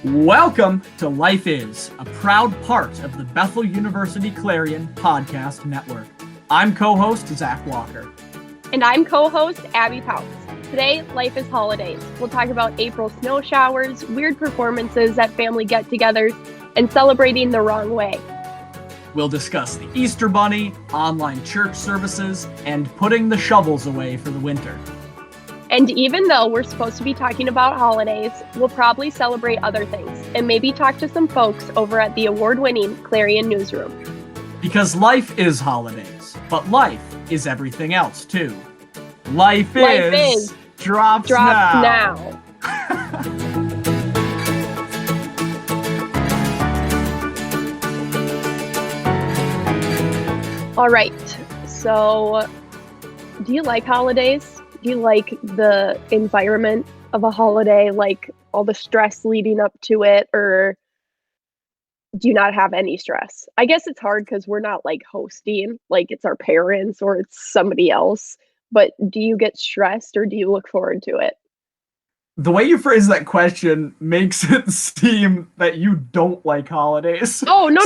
Welcome to Life Is, a proud part of the Bethel University Clarion podcast network. I'm co-host Zach Walker. And I'm co-host Abby Pautz. Today, Life is Holidays. We'll talk about April snow showers, weird performances at family get-togethers, and celebrating the wrong way. We'll discuss the Easter Bunny, online church services, and putting the shovels away for the winter. And even though we're supposed to be talking about holidays, we'll probably celebrate other things and maybe talk to some folks over at the award-winning Clarion newsroom. Because life is holidays, but life is everything else too. Life is drops now. All right, so do you like holidays? Do you like the environment of a holiday, like all the stress leading up to it, or do you not have any stress? I guess it's hard because we're not like hosting, like it's our parents or it's somebody else, but do you get stressed or do you look forward to it? The way you phrase that question makes it seem that you don't like holidays. Oh, no.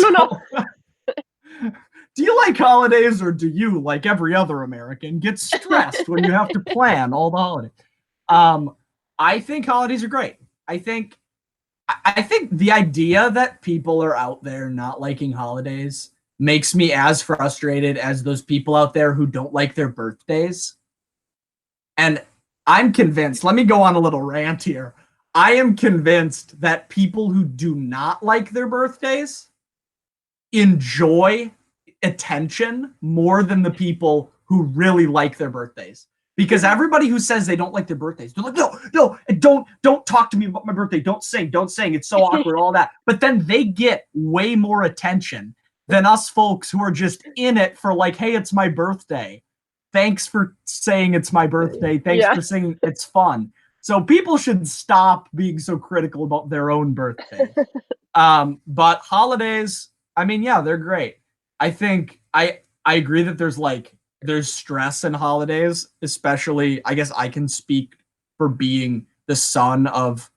Do you like holidays, or do you, like every other American, get stressed when you have to plan all the holidays? I think holidays are great. I think the idea that people are out there not liking holidays makes me as frustrated as those people out there who don't like their birthdays. And I'm convinced, let me go on a little rant here. I am convinced that people who do not like their birthdays enjoy attention more than the people who really like their birthdays. Because everybody who says they don't like their birthdays, they're like, no, don't talk to me about my birthday. Don't sing. It's so awkward, all that. But then they get way more attention than us folks who are just in it for like, hey, it's my birthday. Thanks for saying it's my birthday. Thanks for singing. It's fun. So people should stop being so critical about their own birthday. But holidays, I mean, yeah, they're great. I think I agree that there's stress in holidays, especially, I guess I can speak for being the son of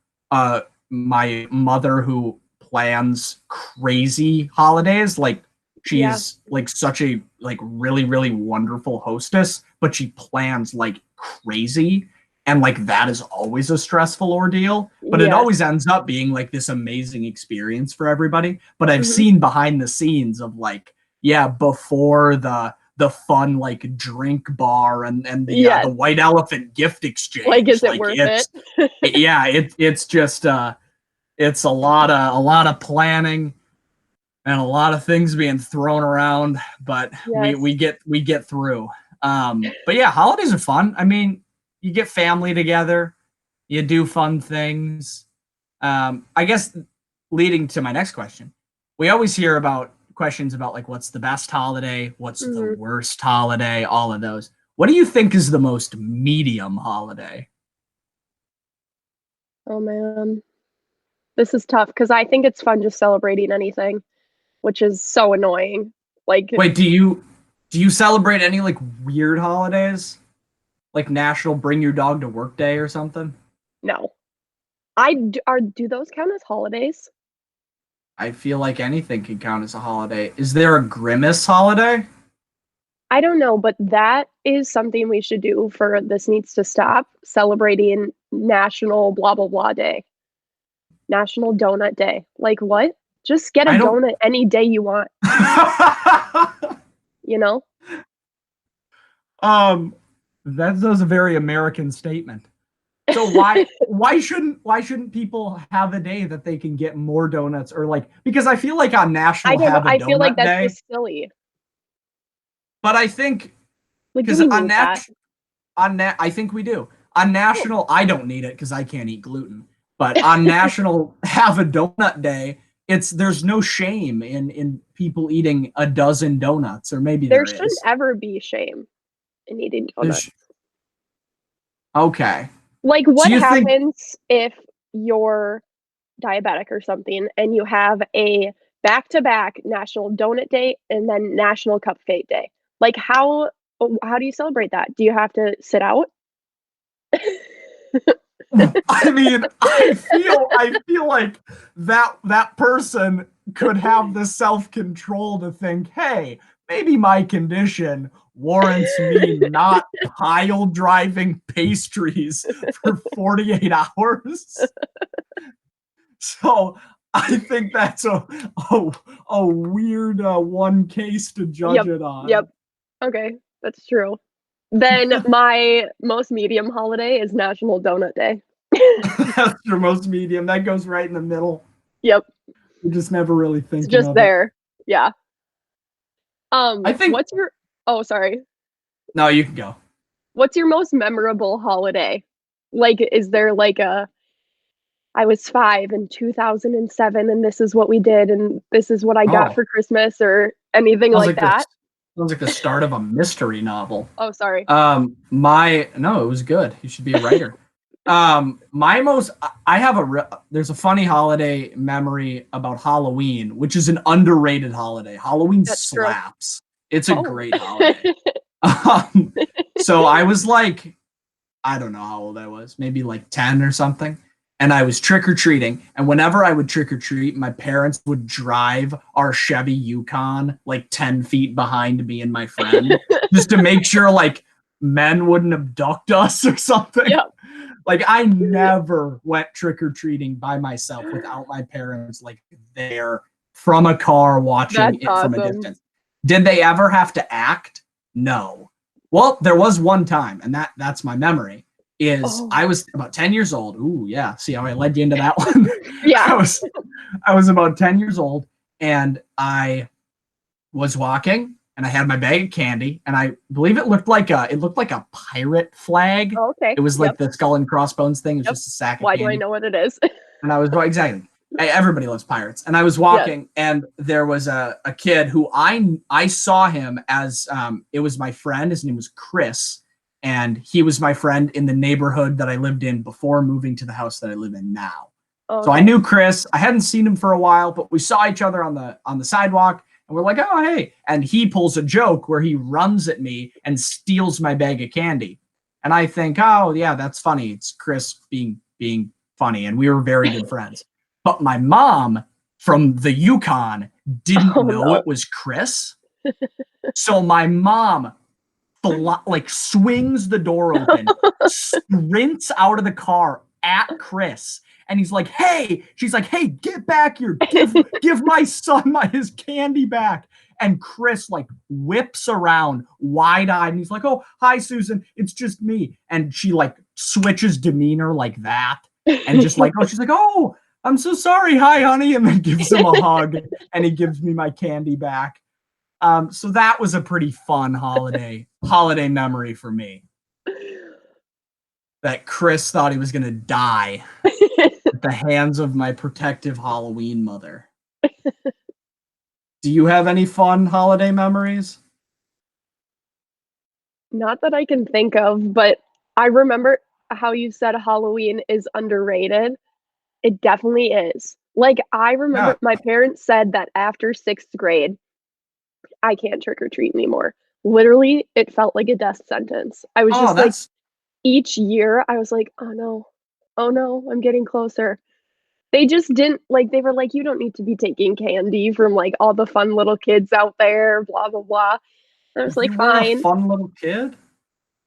my mother who plans crazy holidays. Like she is like such a like really, really wonderful hostess, but she plans like crazy. And like that is always a stressful ordeal, but it always ends up being like this amazing experience for everybody. But I've seen behind the scenes of like, before the fun like drink bar and the white elephant gift exchange. Like, is it worth it? It's just it's a lot of planning and a lot of things being thrown around, but we get through. But yeah, holidays are fun. I mean, you get family together, you do fun things. I guess leading to my next question, we always hear about questions about like what's the best holiday, what's the worst holiday, all of those. What do you think is the most medium holiday? Oh man, this is tough because I think it's fun just celebrating anything, which is so annoying. Like, wait, do you celebrate any like weird holidays, like National Bring Your Dog to Work Day or something? No, do those count as holidays? I feel like anything can count as a holiday. Is there a Grimace holiday? I don't know, but that is something we should do for This Needs to Stop, celebrating National blah, blah, blah day. National Donut Day. Like what? Just get a donut any day you want. You know? That was a very American statement. So why shouldn't people have a day that they can get more donuts, or like, because I feel like on National I feel like that's just silly. But I think because I think we do. On National, I don't need it because I can't eat gluten. But on National Have a Donut Day, there's no shame in people eating a dozen donuts, or maybe there shouldn't ever be shame in eating donuts. Okay. Like, what happens if you're diabetic or something and you have a back-to-back National Donut Day and then National Cupcake Day? Like, how do you celebrate that? Do you have to sit out? I mean, I feel like that person could have the self-control to think, hey, maybe my condition warrants me not pile driving pastries for 48 hours. So I think that's a weird one case to judge Yep. it on. Yep. Okay, that's true. Then my most medium holiday is National Donut Day. That's your most medium. That goes right in the middle. Yep. You're just never really It's thinking just of it. there. Yeah. I think. What's your Oh, sorry. No, you can go. What's your most memorable holiday? Like, is there like a I was 5 in 2007 and this is what we did and this is what I got Oh, for Christmas or anything sounds like like this. that? Sounds like the start of a mystery novel. Oh, sorry. No, it was good. You should be a writer. My most, I have there's a funny holiday memory about Halloween, which is an underrated holiday. Halloween That's true. slaps. It's a Oh. great holiday. So I was like, I don't know how old I was, maybe like 10 or something. And I was trick or treating. And whenever I would trick or treat, my parents would drive our Chevy Yukon like 10 feet behind me and my friend just to make sure like men wouldn't abduct us or something. Yep. Like I never went trick or treating by myself without my parents like there from a car watching That's it from a awesome. distance. Did they ever have to act? No. Well, there was one time, and that's my memory. I was about 10 years old. Ooh, yeah. See how I led you into that one? Yeah. I was about 10 years old, and I was walking, and I had my bag of candy, and I believe it looked like a pirate flag. Oh, okay. It was like the skull and crossbones thing. It was just a sack of Why candy. do I know what it is? And I was exactly. Everybody loves pirates. And I was walking, and there was a kid who I saw him as it was my friend. His name was Chris, and he was my friend in the neighborhood that I lived in before moving to the house that I live in now. Okay. So I knew Chris. I hadn't seen him for a while, but we saw each other on the sidewalk, and we're like, oh hey! And he pulls a joke where he runs at me and steals my bag of candy, and I think, oh yeah, that's funny. It's Chris being funny, and we were very good friends. But my mom from the Yukon didn't know it was Chris. So my mom swings the door open, sprints out of the car at Chris. And he's like, hey, she's like, hey, get back here. Give my son his candy back. And Chris like whips around wide-eyed and he's like, oh, hi, Susan. It's just me. And she like switches demeanor like that. And just like, she's like, oh, I'm so sorry. Hi, honey. And then gives him a hug and he gives me my candy back. So that was a pretty fun holiday memory for me. That Chris thought he was going to die at the hands of my protective Halloween mother. Do you have any fun holiday memories? Not that I can think of, but I remember how you said Halloween is underrated. It definitely is. Like, I remember my parents said that after 6th grade, I can't trick or treat anymore. Literally, it felt like a death sentence. I was just like, each year, I was like, oh no, I'm getting closer. They just didn't, like, they were like, you don't need to be taking candy from, like, all the fun little kids out there, blah, blah, blah. And I was like, You were fine. a fun little kid?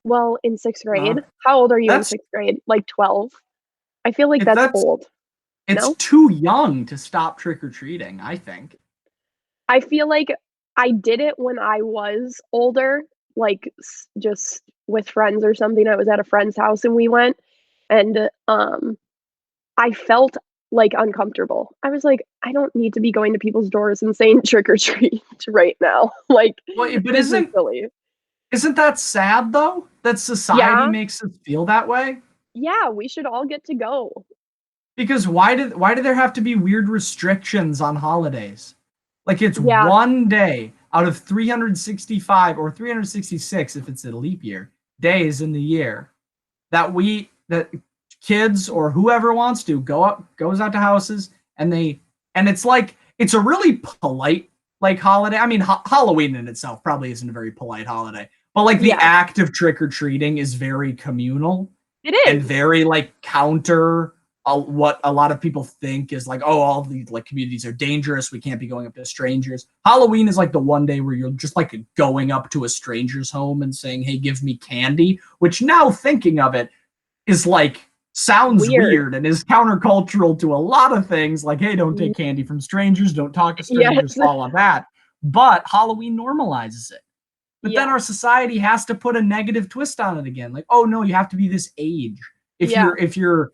Well, in 6th grade. How old are you in 6th grade? Like 12? I feel like that's old. It's too young to stop trick-or-treating, I think. I feel like I did it when I was older, like, just with friends or something. I was at a friend's house and we went, and, I felt, like, uncomfortable. I was like, "I don't need to be going to people's doors and saying trick or treat right now." Like, Well, but this is silly. Isn't that sad, though? That society makes us feel that way? Yeah, we should all get to go. Because why do there have to be weird restrictions on holidays? Like it's one day out of 365 or 366 if it's a leap year days in the year that kids or whoever wants to goes out to houses and it's like it's a really polite like holiday. I mean, Halloween in itself probably isn't a very polite holiday, but like the act of trick or treating is very communal. It and is. very like counter what a lot of people think is like, oh, all these like communities are dangerous. We can't be going up to strangers. Halloween is like the one day where you're just like going up to a stranger's home and saying, hey, give me candy, which now thinking of it is like sounds weird and is countercultural to a lot of things like, hey, don't take candy from strangers, don't talk to strangers, Yes. all of that. But Halloween normalizes it. But then our society has to put a negative twist on it again. Like, oh no, you have to be this age. If you're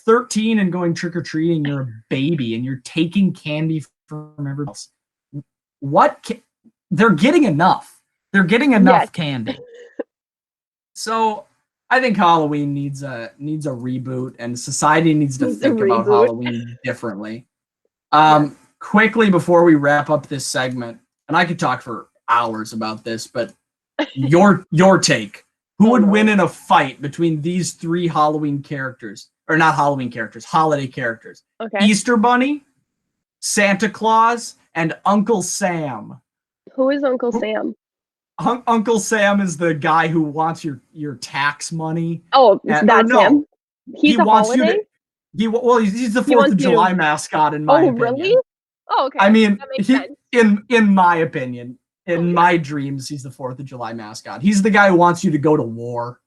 13 and going trick-or-treating, you're a baby and you're taking candy from everybody else. They're getting enough. They're getting enough candy. So I think Halloween needs a reboot, and society needs to think about Halloween differently. Quickly before we wrap up this segment, and I could talk for hours about this, but your take. Who would win in a fight between these three Halloween characters? Or not Halloween characters, holiday characters. Okay. Easter Bunny, Santa Claus, and Uncle Sam. Who is Uncle Sam? Uncle Sam is the guy who wants your tax money. Oh, that's him? He's a holiday? He's the 4th of July mascot in my opinion. Oh, really? Oh, okay. I mean, in my opinion, in my dreams, he's the 4th of July mascot. He's the guy who wants you to go to war.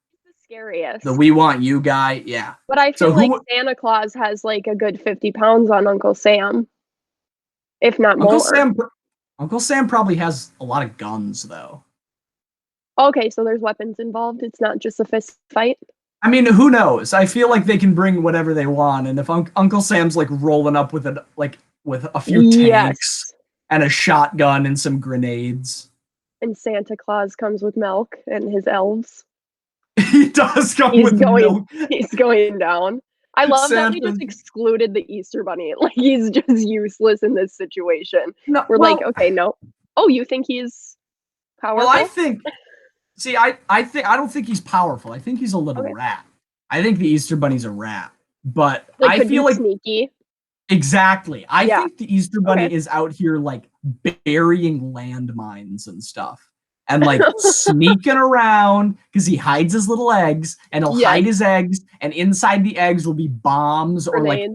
Scariest. The we want you guy, yeah. But I feel like Santa Claus has like a good 50 pounds on Uncle Sam, if not more. Uncle Sam probably has a lot of guns, though. Okay, so there's weapons involved. It's not just a fist fight. I mean, who knows? I feel like they can bring whatever they want, and if Uncle Sam's like rolling up with a few tanks and a shotgun and some grenades, and Santa Claus comes with milk and his elves. He does come with milk. He's going down. I love that we just excluded the Easter Bunny. Like, he's just useless in this situation. No, We're like, okay, no. Oh, you think he's powerful? Well, I don't think he's powerful. I think he's a little rat. I think the Easter Bunny's a rat. But I feel like sneaky. Exactly. I think the Easter Bunny is out here like burying landmines and stuff. And like sneaking around because he hides his little eggs, and he'll hide his eggs, and inside the eggs will be bombs or like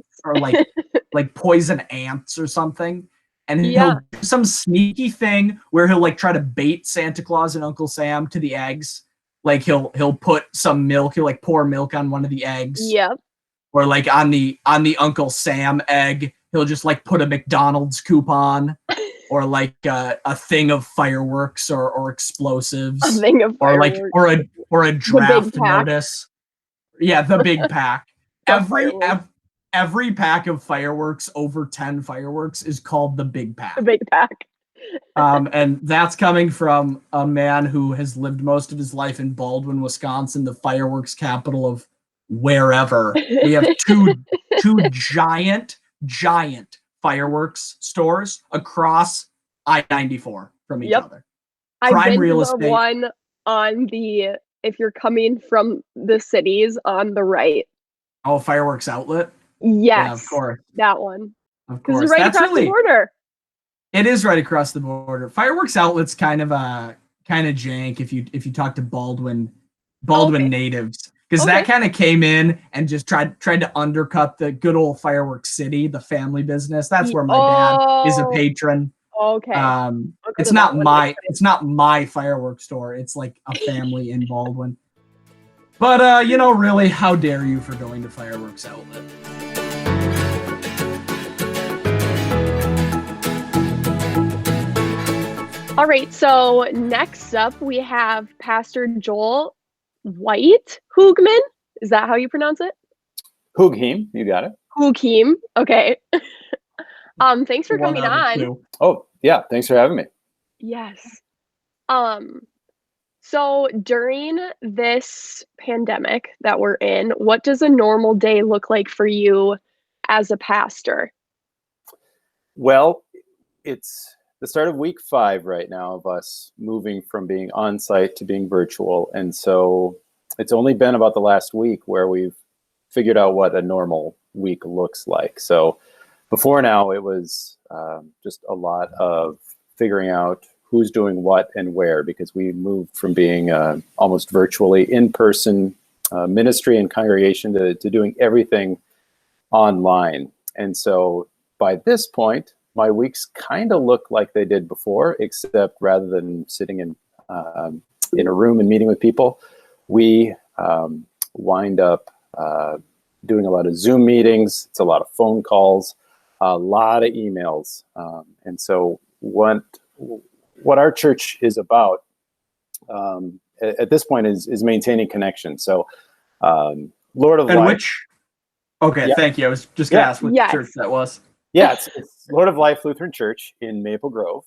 poison ants or something. And he'll do some sneaky thing where he'll like try to bait Santa Claus and Uncle Sam to the eggs. Like he'll put some milk, he'll like pour milk on one of the eggs. Yep. Or like on the Uncle Sam egg, he'll just like put a McDonald's coupon. Or like a thing of fireworks or explosives, a thing of fireworks. or a draft notice. Yeah, the big pack. Every pack of fireworks over 10 fireworks is called the big pack. The big pack. And that's coming from a man who has lived most of his life in Baldwin, Wisconsin, the fireworks capital of wherever. We have two giant fireworks stores across I-94 from each other. I've been to the one on the, if you're coming from the cities, on the right. Oh, fireworks outlet? Yes. Yeah, of course. That one. Of course. It's right across the border. It is right across the border. Fireworks outlet's kind of jank if you talk to Baldwin natives. Because that kind of came in and just tried to undercut the good old Fireworks City, the family business. That's where my dad is a patron. Okay. It's not my fireworks store. It's like a family in Baldwin. But really, how dare you for going to Fireworks Outlet? All right. So next up, we have Pastor Joel White Hoogman. Is that how you pronounce it? Hoogheim, you got it. Hoogheim. Okay. Thanks for coming on. Oh, yeah. Thanks for having me. Yes. So during this pandemic that we're in, what does a normal day look like for you as a pastor? Well, it's the start of week 5 right now of us moving from being on site to being virtual. And so it's only been about the last week where we've figured out what a normal week looks like. So before now, it was just a lot of figuring out who's doing what and where, because we moved from being almost virtually in person ministry and congregation to doing everything online. And so by this point, my weeks kind of look like they did before, except rather than sitting in a room and meeting with people, we wind up doing a lot of Zoom meetings. It's a lot of phone calls, a lot of emails. And so what our church is about at this point is maintaining connection. So Lord of Life. Okay, yeah. Thank you. I was just going to ask what church that was. Yeah, it's Lord of Life Lutheran Church in Maple Grove.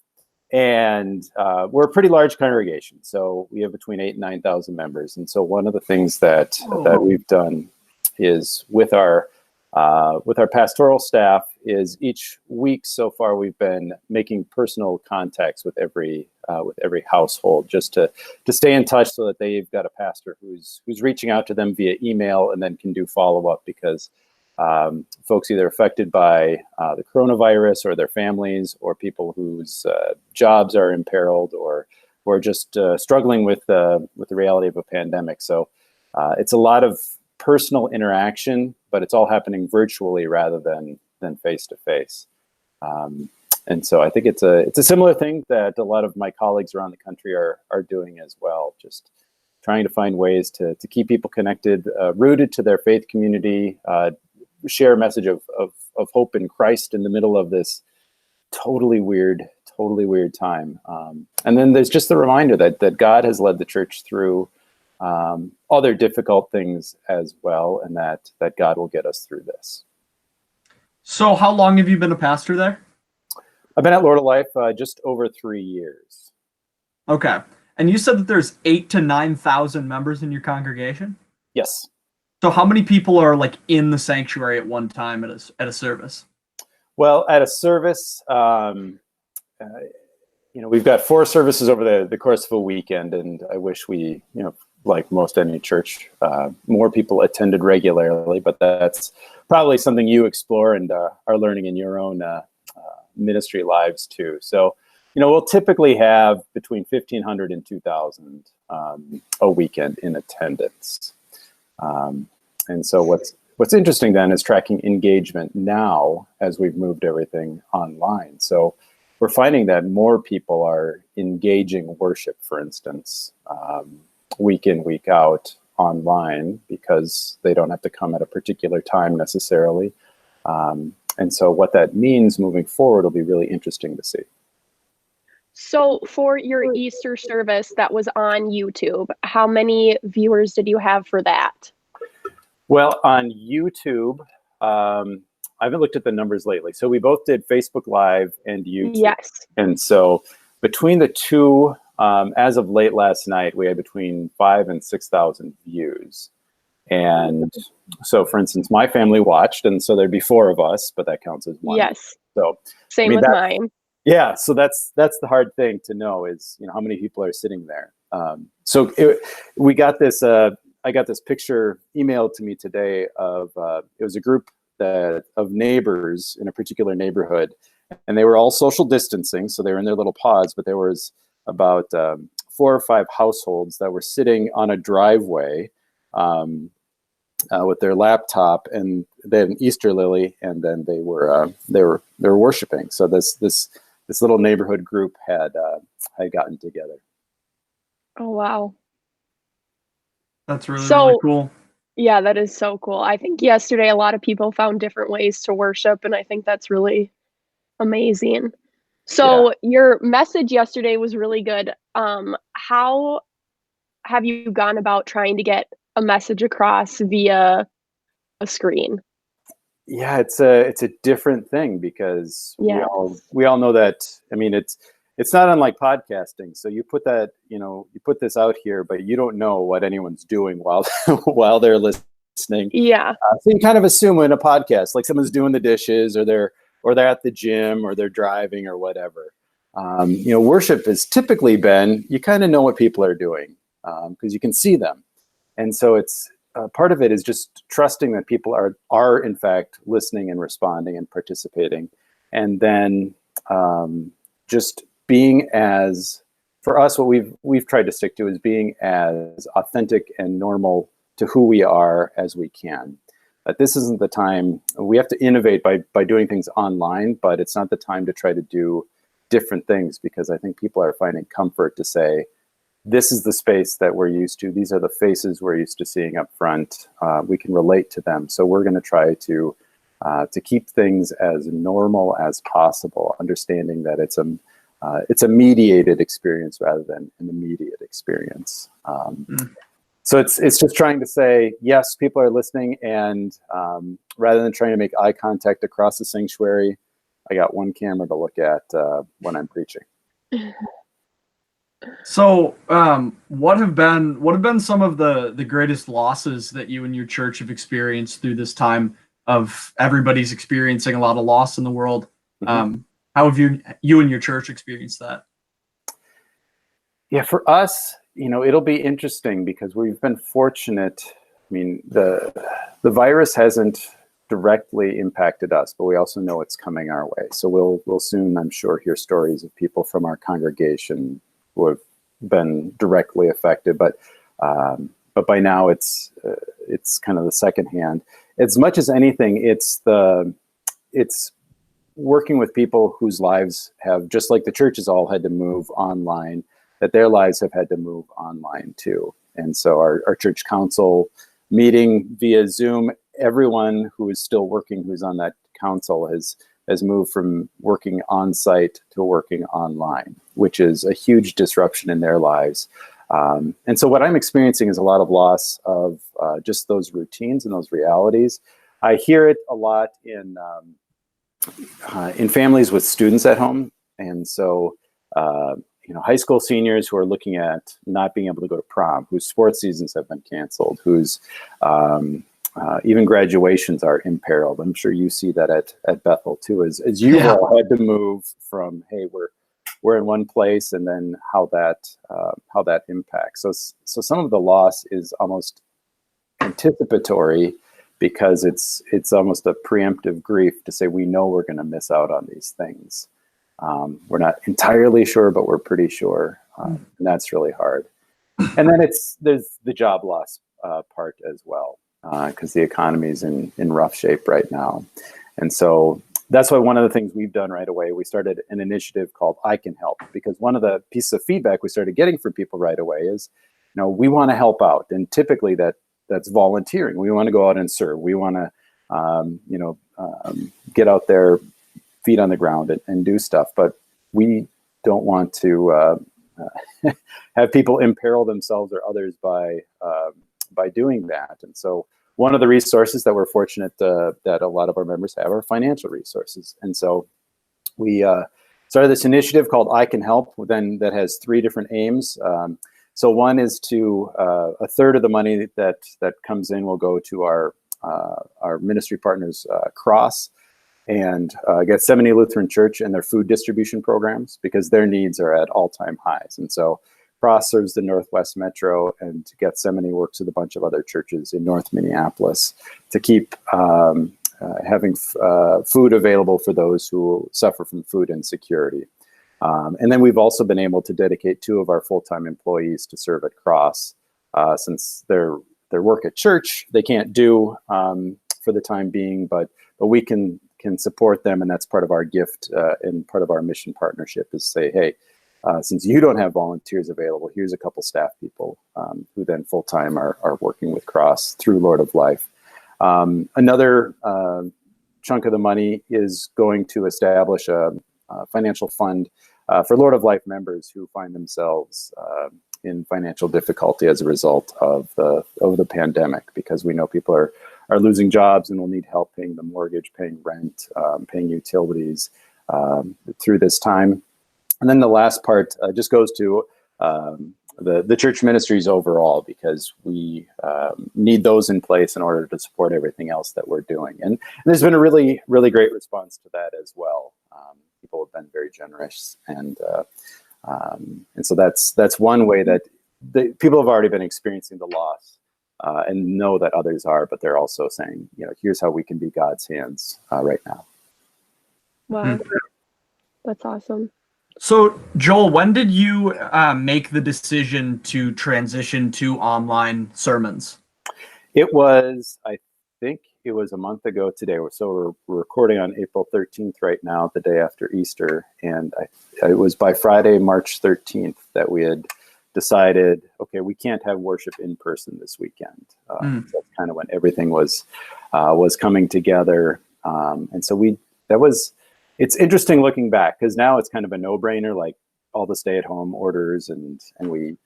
And we're a pretty large congregation. So we have between 8,000 and 9,000 members. And so one of the things that we've done is with our pastoral staff is each week so far we've been making personal contacts with every household just to stay in touch so that they've got a pastor who's reaching out to them via email and then can do follow-up because folks either affected by the coronavirus or their families or people whose jobs are imperiled or just struggling with the reality of a pandemic. So it's a lot of personal interaction, but it's all happening virtually rather than face to face. And so I think it's a similar thing that a lot of my colleagues around the country are doing as well. Just trying to find ways to keep people connected, rooted to their faith community, share a message of hope in Christ in the middle of this totally weird time. And then there's just the reminder that God has led the church through other difficult things as well, and that God will get us through this. So how long have you been a pastor there? I've been at Lord of Life just over 3 years. Okay. And you said that there's 8,000 to 9,000 members in your congregation? Yes. So how many people are like in the sanctuary at one time at a service? Well, at a service, we've got 4 services over the course of a weekend, and I wish we, like most any church, more people attended regularly, but that's probably something you explore and are learning in your own ministry lives too. So, we'll typically have between 1,500 and 2,000 a weekend in attendance. And so what's interesting then is tracking engagement now as we've moved everything online. So we're finding that more people are engaging worship, for instance, week in, week out online because they don't have to come at a particular time necessarily. And so what that means moving forward will be really interesting to see. So for your Easter service that was on YouTube, how many viewers did you have for that? Well, on YouTube, I haven't looked at the numbers lately. So we both did Facebook Live and YouTube. Yes. And so between the two, as of late last night, we had between 5,000 and 6,000 views. And so, for instance, my family watched, and so there'd be 4 of us, but that counts as one. Yes. So same with mine. Yeah. So that's the hard thing to know is, how many people are sitting there. We got this. I got this picture emailed to me today of it was a group of neighbors in a particular neighborhood, and they were all social distancing, so they were in their little pods. But there was about 4 or 5 households that were sitting on a driveway with their laptop, and they had an Easter lily, and then they were worshiping. So this little neighborhood group had gotten together. Oh wow. That's really cool. Yeah, that is so cool. I think yesterday a lot of people found different ways to worship, and I think that's really amazing. So your message yesterday was really good. How have you gone about trying to get a message across via a screen? Yeah, it's a different thing because we all know that. I mean, it's not unlike podcasting. So you put this out here, but you don't know what anyone's doing while they're listening. Yeah. So you kind of assume in a podcast, like someone's doing the dishes, or they're at the gym, or they're driving, or whatever. Worship has typically been, you kind of know what people are doing because you can see them, and so it's part of it is just trusting that people are in fact listening and responding and participating, and then just being for us, what we've tried to stick to is being as authentic and normal to who we are as we can. But this isn't the time. We have to innovate by doing things online, but it's not the time to try to do different things, because I think people are finding comfort to say, this is the space that we're used to. These are the faces we're used to seeing up front. We can relate to them. So we're going to try to keep things as normal as possible, understanding that it's a mediated experience rather than an immediate experience. So it's just trying to say, yes, people are listening, and rather than trying to make eye contact across the sanctuary, I got one camera to look at when I'm preaching. So, what have been some of the greatest losses that you and your church have experienced through this time of everybody's experiencing a lot of loss in the world? How have you and your church experienced that? Yeah, for us, it'll be interesting because we've been fortunate. I mean, the virus hasn't directly impacted us, but we also know it's coming our way. So we'll soon, I'm sure, hear stories of people from our congregation who have been directly affected. But by now it's kind of the second hand. As much as anything, it's working with people whose lives have, just like the churches all had to move online, that their lives have had to move online too. And so our church council meeting via Zoom, everyone who is still working, who's on that council, has moved from working on site to working online, which is a huge disruption in their lives. And so what I'm experiencing is a lot of loss of just those routines and those realities. I hear it a lot in families with students at home. And so, high school seniors who are looking at not being able to go to prom, whose sports seasons have been canceled, whose even graduations are imperiled. I'm sure you see that at Bethel too, as you all had to move from, hey, we're in one place, and then how that impacts. So some of the loss is almost anticipatory, because it's almost a preemptive grief to say we know we're going to miss out on these things. We're not entirely sure, but we're pretty sure, and that's really hard. And then there's the job loss part as well, because the economy is in rough shape right now. And so that's why one of the things we've done right away, we started an initiative called I Can Help, because one of the pieces of feedback we started getting from people right away is, we want to help out. And typically that's volunteering. We want to go out and serve. We want to, get out there, feet on the ground, and do stuff. But we don't want to have people imperil themselves or others by doing that. And so one of the resources that we're fortunate that a lot of our members have are financial resources. And so we started this initiative called I Can Help, that has 3 different aims. So one is to a third of the money that comes in will go to our ministry partners, Cross and Gethsemane Lutheran Church, and their food distribution programs, because their needs are at all-time highs. And so Cross serves the Northwest Metro, and Gethsemane works with a bunch of other churches in North Minneapolis to keep having food available for those who suffer from food insecurity. And then we've also been able to dedicate 2 of our full-time employees to serve at Cross, since their work at church they can't do for the time being, but we can support them, and that's part of our gift and part of our mission partnership is say, hey, since you don't have volunteers available, here's a couple staff people who then full-time are working with Cross through Lord of Life. Another chunk of the money is going to establish a financial fund for Lord of Life members who find themselves in financial difficulty as a result of the pandemic, because we know people are losing jobs and will need help paying the mortgage, paying rent, paying utilities through this time. And then the last part just goes to the church ministries overall, because we need those in place in order to support everything else that we're doing. And there's been a really, really great response to that as well. People have been very generous, and so that's one way that people have already been experiencing the loss and know that others are, but they're also saying, here's how we can be God's hands right now. Wow, that's awesome. So, Joel, when did you make the decision to transition to online sermons? It was, I think it was a month ago today. So we're recording on April 13th right now, the day after Easter. And it was by Friday, March 13th that we had decided, okay, we can't have worship in person this weekend. So that's kind of when everything was coming together. And so it's interesting looking back, because now it's kind of a no-brainer, like all the stay-at-home orders, and we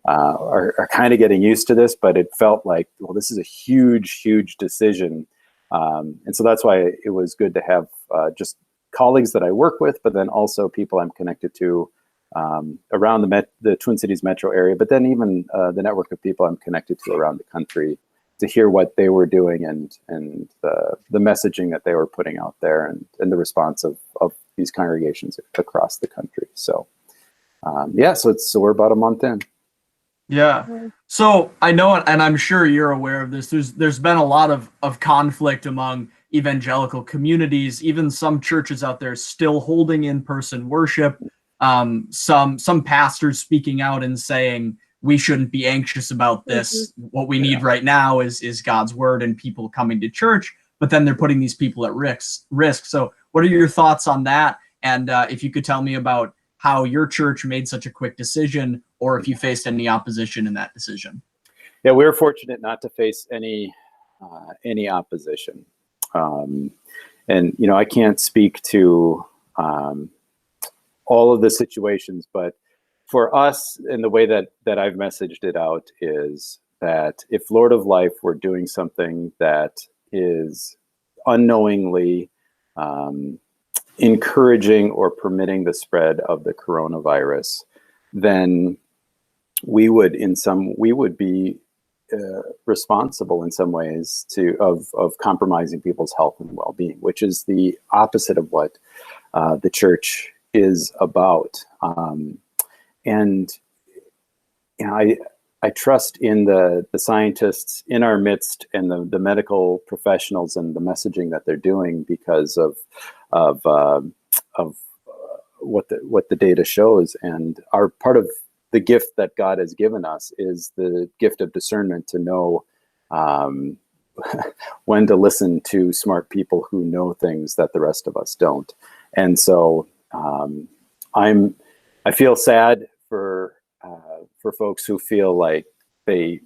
are kind of getting used to this, but it felt like, well, this is a huge decision. And so that's why it was good to have just colleagues that I work with, but then also people I'm connected to around the Twin Cities metro area, but then even the network of people I'm connected to around the country, to hear what they were doing and the messaging that they were putting out there, and the response of these congregations across the country. So so we're about a month in. Yeah. So I know, and I'm sure you're aware of this, there's been a lot of conflict among evangelical communities, even some churches out there still holding in-person worship. Some pastors speaking out and saying, we shouldn't be anxious about this. What we need right now is God's word and people coming to church, but then they're putting these people at risk. So what are your thoughts on that? And if you could tell me about how your church made such a quick decision, or if you faced any opposition in that decision. Yeah, we were fortunate not to face any opposition. And, I can't speak to all of the situations, but for us, in the way that I've messaged it out, is that if Lord of Life were doing something that is unknowingly encouraging or permitting the spread of the coronavirus, then we would be responsible in some ways of compromising people's health and well-being, which is the opposite of what the church is about. And I trust in the scientists in our midst, and the medical professionals, and the messaging that they're doing, because of what the data shows. And our part of the gift that God has given us is the gift of discernment, to know when to listen to smart people who know things that the rest of us don't. And so I feel sad for folks who feel like they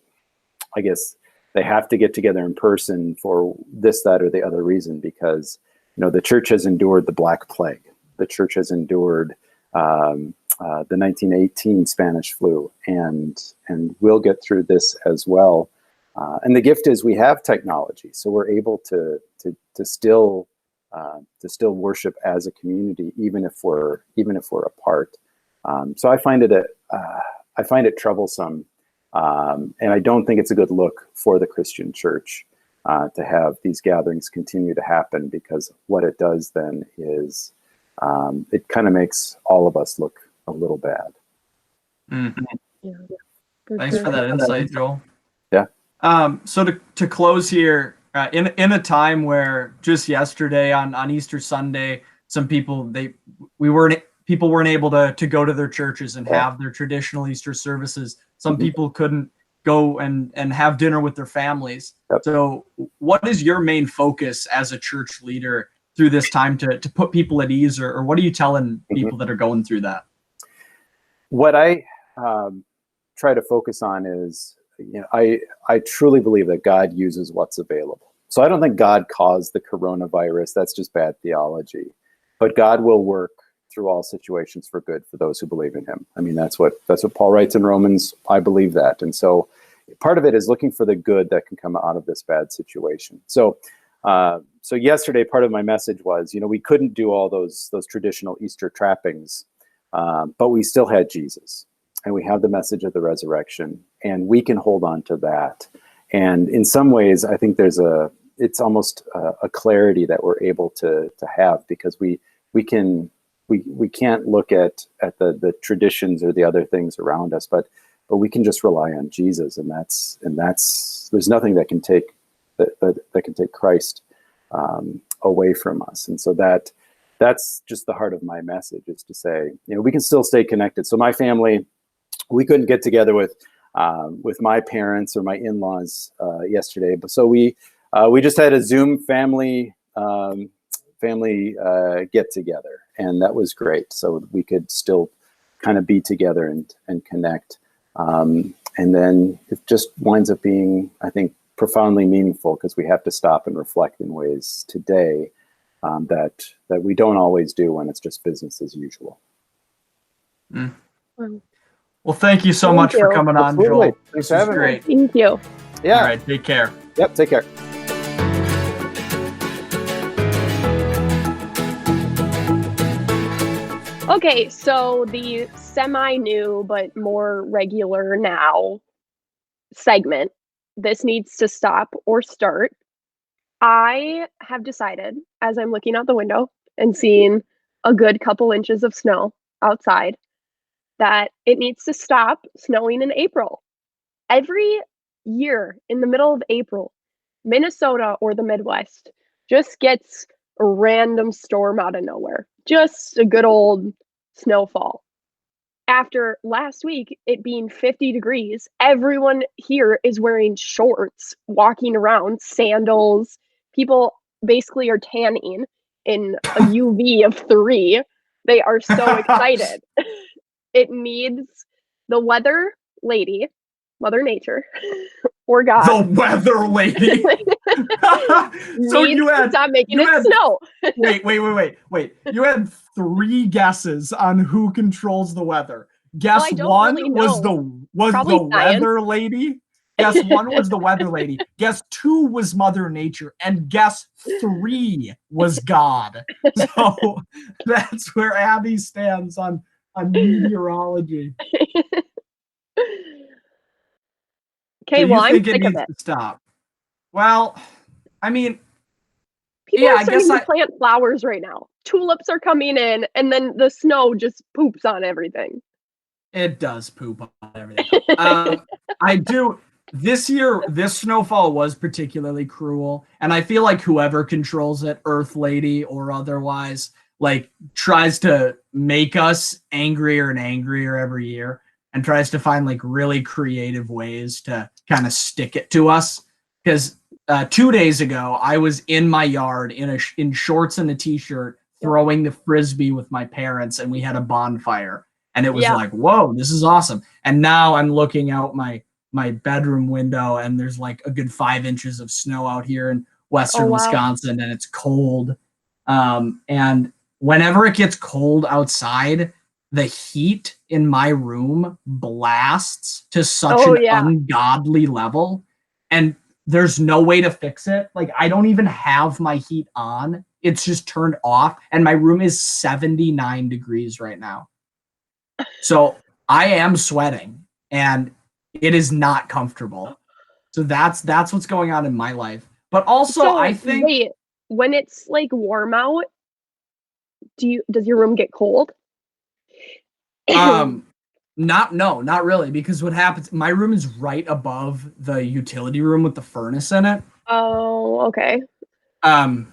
have to get together in person for this, that, or the other reason, because the church has endured the Black Plague. The church has endured the 1918 Spanish flu, and we'll get through this as well. And the gift is we have technology, so we're able to still worship as a community, even if we're apart. So I find it troublesome, and I don't think it's a good look for the Christian church to have these gatherings continue to happen, because what it does then is it kind of makes all of us look a little bad. Mm-hmm. Yeah. Thanks for that insight, Joel. Yeah. So to close here, in a time where just yesterday on Easter Sunday, some people weren't able to go to their churches and have their traditional Easter services. Some people couldn't go and have dinner with their families. Yep. So what is your main focus as a church leader through this time to put people at ease, or what are you telling people that are going through that? What I try to focus on is, I truly believe that God uses what's available. So I don't think God caused the coronavirus. That's just bad theology. But God will work through all situations for good for those who believe in him. I mean, that's what Paul writes in Romans. I believe that. And so part of it is looking for the good that can come out of this bad situation. So yesterday, part of my message was, we couldn't do all those traditional Easter trappings, but we still had Jesus, and we have the message of the resurrection, and we can hold on to that. And in some ways, I think it's almost a clarity that we're able to have, because we can't look at the traditions or the other things around us, but we can just rely on Jesus, and that's there's nothing that can take Christ away from us. And so that's just the heart of my message, is to say, we can still stay connected. So my family, we couldn't get together with with my parents or my in-laws yesterday. But so we just had a Zoom family get together, and that was great. So we could still kind of be together and connect. And then it just winds up being, I think, profoundly meaningful because we have to stop and reflect in ways today that we don't always do when it's just business as usual. Mm. Well, thank you so much for coming on, Joel. Thanks for having me. Thank you. Yeah. All right. Take care. Yep. Take care. Okay, so the semi-new but more regular now segment, this needs to stop or start. I have decided, as I'm looking out the window and seeing a good couple inches of snow outside, that it needs to stop snowing in April. Every year in the middle of April, Minnesota or the Midwest just gets a random storm out of nowhere. Just a good old snowfall. After last week, it being 50 degrees, everyone here is wearing shorts, walking around, sandals. People basically are tanning in a UV of 3. They are so excited. It needs the weather lady, Mother Nature, or God. The weather lady. So needs to stop making it snow. Wait. You had 3 guesses on who controls the weather. Guess one really was the weather lady. Guess 1 was the weather lady. Guess 2 was Mother Nature, and guess 3 was God. So that's where Abby stands on meteorology. Okay, so well, I'm think sick it of needs it. to stop. Well, I mean, people are starting to plant flowers right now. Tulips are coming in, and then the snow just poops on everything. It does poop on everything. I do. This year, this snowfall was particularly cruel, and I feel like whoever controls it, Earth Lady or otherwise, like tries to make us angrier and angrier every year, and tries to find like really creative ways to kind of stick it to us. Because 2 days ago, I was in my yard in shorts and a t-shirt, throwing the frisbee with my parents, and we had a bonfire. And it was like, whoa, this is awesome. And now I'm looking out my bedroom window, and there's like a good 5 inches of snow out here in western Wisconsin, and it's cold. And whenever it gets cold outside, the heat in my room blasts to such an ungodly level, and there's no way to fix it. Like, I don't even have my heat on. It's just turned off, and my room is 79 degrees right now. So I am sweating, and it is not comfortable. So that's what's going on in my life. But also, I think when it's like warm out, does your room get cold? Not really, because what happens, my room is right above the utility room with the furnace in it. Oh, okay.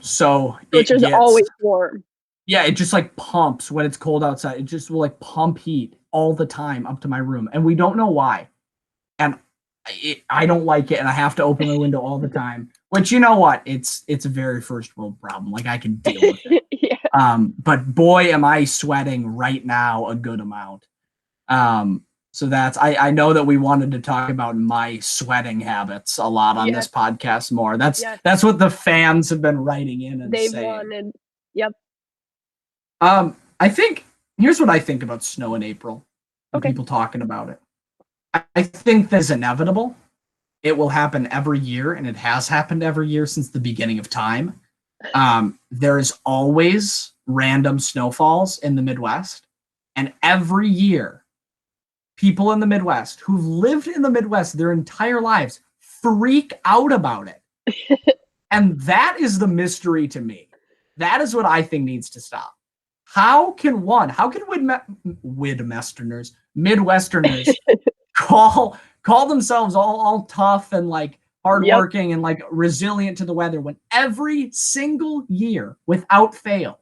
So it's just always warm. Yeah, it just like pumps when it's cold outside. It just will like pump heat all the time up to my room, and we don't know why. And I don't like it, and I have to open the window all the time. Which, you know what? It's a very first world problem. Like, I can deal with it. Yeah. But boy, am I sweating right now a good amount. So I know that we wanted to talk about my sweating habits a lot on this podcast more. That's what the fans have been writing in and saying. Wanted. Yep. I think here's what I think about snow in April. And people talking about it. I think that's inevitable. It will happen every year, and it has happened every year since the beginning of time. There is always random snowfalls in the Midwest, and every year, people in the Midwest who've lived in the Midwest their entire lives freak out about it. And that is the mystery to me. That is what I think needs to stop. How can Midwesterners call themselves all tough and like hardworking and like resilient to the weather when every single year, without fail,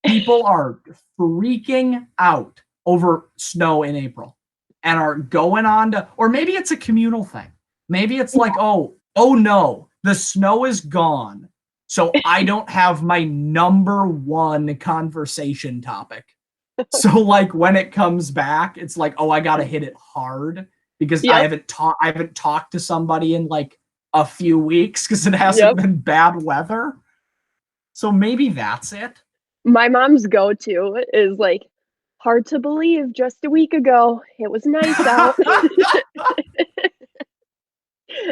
people are freaking out over snow in April? and are going on to, or maybe it's a communal thing. Maybe it's like, oh no, the snow is gone. So I don't have my number one conversation topic. So like when it comes back, it's like, oh, I got to hit it hard because I haven't talked to somebody in like a few weeks because it hasn't been bad weather. So maybe that's it. My mom's go-to is like, hard to believe just a week ago it was nice out.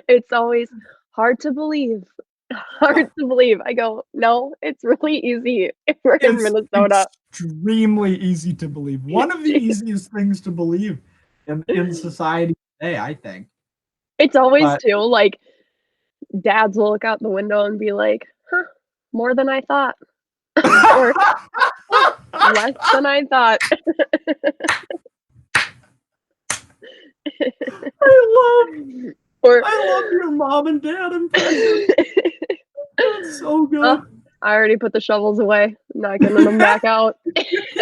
It's always hard to believe. Hard to believe. I go, no, it's really easy. We're in Minnesota. Extremely easy to believe. One of the easiest things to believe in society today, I think. It's always too, like, dads will look out the window and be like, huh, more than I thought. Or less than I thought. I love your mom and dad impression. That's so good. I already put the shovels away. I'm not getting them back out. Yeah.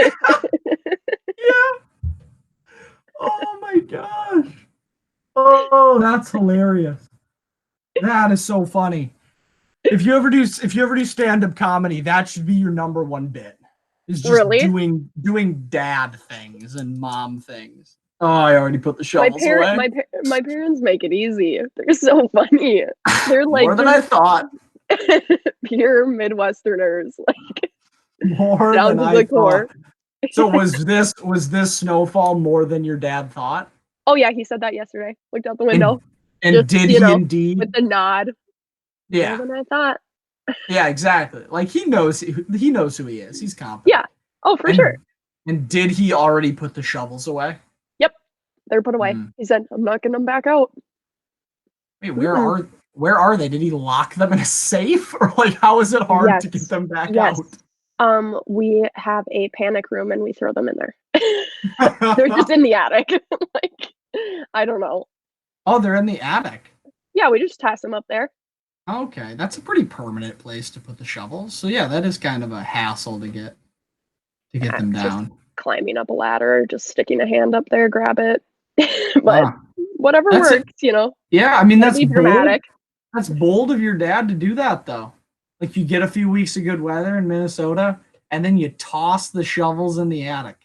Oh my gosh. Oh, that's hilarious. That is so funny. If you ever do stand-up comedy, that should be your number one bit. Is just doing dad things and mom things. Oh, I already put the shovels away. My parents make it easy. They're so funny. They're like more than I thought. Pure Midwesterners, like more than I thought. So was this snowfall more than your dad thought? Oh yeah, he said that yesterday. Looked out the window. And just, did he indeed? With the nod. Yeah. More than I thought. Yeah, exactly. Like he knows who he is. He's confident. Yeah. Oh, for sure. And did he already put the shovels away? Yep. They're put away. He said, I'm not getting them back out. Wait, where are they? Did he lock them in a safe? Or like how is it hard to get them back out? We have a panic room and we throw them in there. They're just in the attic. Like, I don't know. Oh, they're in the attic. Yeah, we just toss them up there. Okay, that's a pretty permanent place to put the shovels. So yeah, that is kind of a hassle to get them down. Just climbing up a ladder, just sticking a hand up there, grab it. But whatever works, you know. Yeah, I mean that's dramatic. That's bold of your dad to do that though. Like you get a few weeks of good weather in Minnesota, and then you toss the shovels in the attic.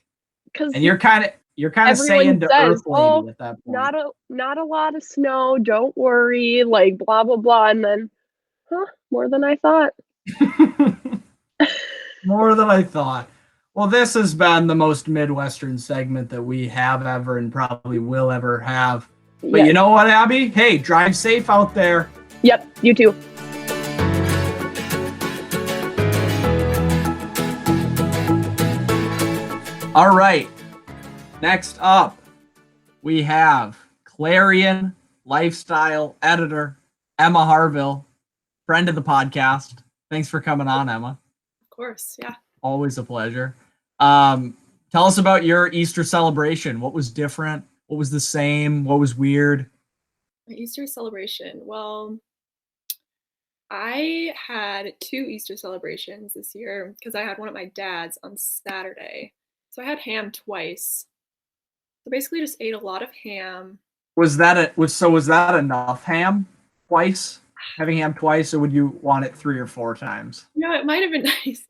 And you're kind of saying to Earth Lady at that point. Not a lot of snow, don't worry, like blah blah blah, and then more than I thought. More than I thought. Well, this has been the most Midwestern segment that we have ever and probably will ever have. But you know what, Abby? Hey, drive safe out there. Yep, you too. All right. Next up, we have Clarion lifestyle editor, Emma Harville, friend of the podcast. Thanks for coming on, Emma. Of course, yeah. Always a pleasure. Tell us about your Easter celebration. What was different? What was the same? What was weird? My Easter celebration. Well, I had 2 Easter celebrations this year because I had one at my dad's on Saturday. So I had ham twice. So basically just ate a lot of ham. Was that enough ham twice? Having ham twice, or would you want it 3 or 4 times? No, it might have been nice.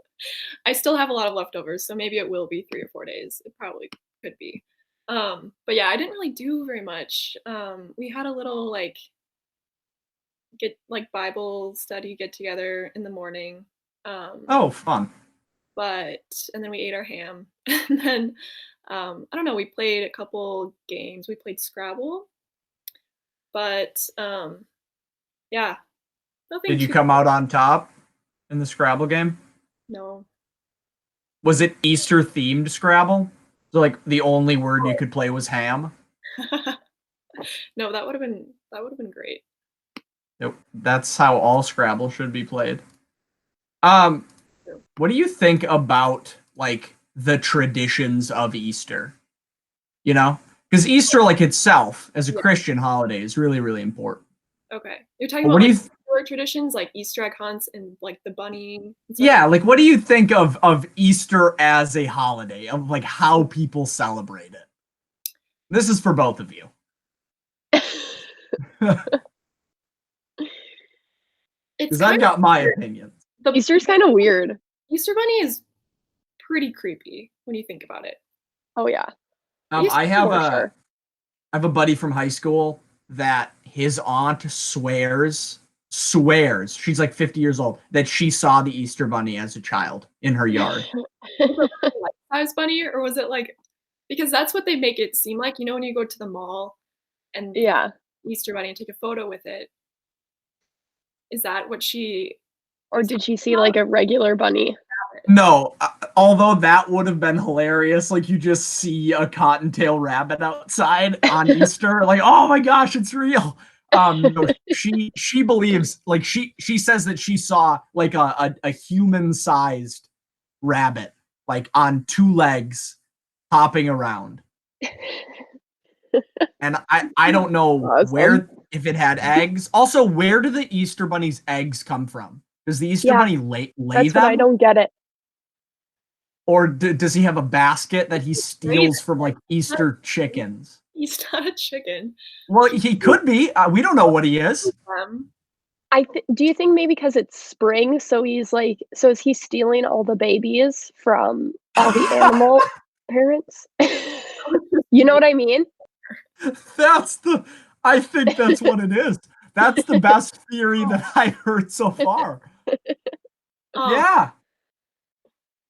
I still have a lot of leftovers, so maybe it will be 3 or 4 days. It probably could be. But yeah, I didn't really do very much. We had a little Bible study get together in the morning. Oh, fun. And then we ate our ham. And then I don't know, we played a couple games. We played Scrabble. But yeah. Nothing. Did you come out on top in the Scrabble game? No. Was it Easter themed Scrabble? So like the only word you could play was ham? No, that would have been great. That's how all Scrabble should be played. What do you think about like the traditions of Easter? You know? Because Easter like itself as a Christian holiday is really, really important. Okay. You're talking about traditions like Easter egg hunts and like the bunny. Yeah, like what do you think of Easter as a holiday, of like how people celebrate it? This is for both of you. Because I've got my opinion. Easter's kind of weird. Easter Bunny is pretty creepy when you think about it. Oh yeah. I have a buddy from high school that his aunt swears, she's like 50 years old, that she saw the Easter Bunny as a child in her yard. Life-size bunny, or was it like, because that's what they make it seem like, when you go to the mall and Easter Bunny and take a photo with it. Is that what she... Or did she see like a regular bunny? No, although that would have been hilarious. Like, you just see a cottontail rabbit outside on Easter, like, oh my gosh, it's real. No, she believes, like, she says that she saw like a human-sized rabbit, like on 2 legs, hopping around. And I don't know if it had eggs. Also, where do the Easter Bunny's eggs come from? Does the Easter Bunny lay that's them? What I don't get it. Or does he have a basket that he steals from like Easter chickens? He's not a chicken. Well, he could be. We don't know what he is. Do you think maybe because it's spring, so is he stealing all the babies from all the animal parents? You know what I mean? I think that's what it is. That's the best theory that I heard so far. Yeah.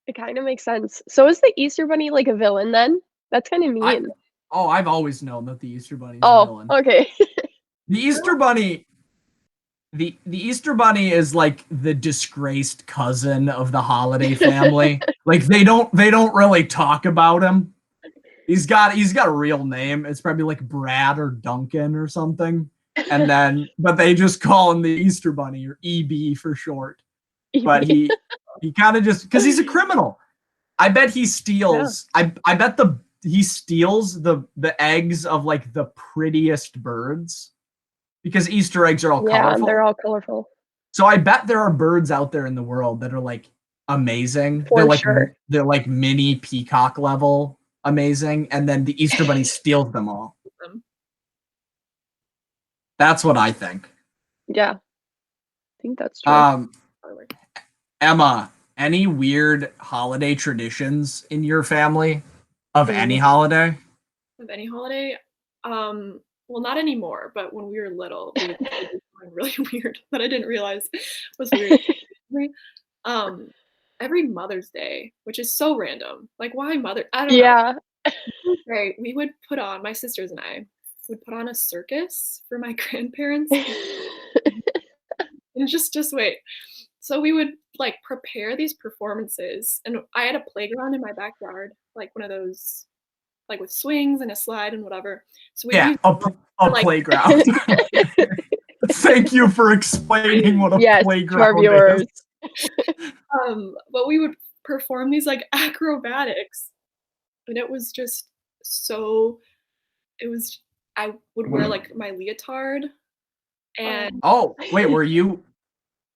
It kind of makes sense. So is the Easter Bunny like a villain then? That's kind of mean. I've always known that the Easter Bunny is a villain. Oh, okay. The Easter Bunny, the Easter Bunny is like the disgraced cousin of the holiday family. Like they don't really talk about him. He's got a real name. It's probably like Brad or Duncan or something. But they just call him the Easter Bunny, or EB for short. But he kind of just, because he's a criminal. I bet he steals. Yeah. I bet he steals the eggs of like the prettiest birds, because Easter eggs are all colorful. Yeah, they're all colorful. So I bet there are birds out there in the world that are like amazing. They're like mini peacock level amazing, and then the Easter Bunny steals them all. That's what I think. Yeah, I think that's true. Emma, any weird holiday traditions in your family of any holiday? Of any holiday? Well, not anymore, but when we were little, we would do something really weird that I didn't realize was weird. Every Mother's Day, which is so random. Like, why Mother? I don't know. Yeah. Right. We would put on, my sisters and I would put on a circus for my grandparents. And just wait. So we would like prepare these performances, and I had a playground in my backyard, like one of those, like with swings and a slide and whatever. So we a playground. Thank you for explaining what a playground is. But we would perform these like acrobatics, and it was just so. I would wear like my leotard, and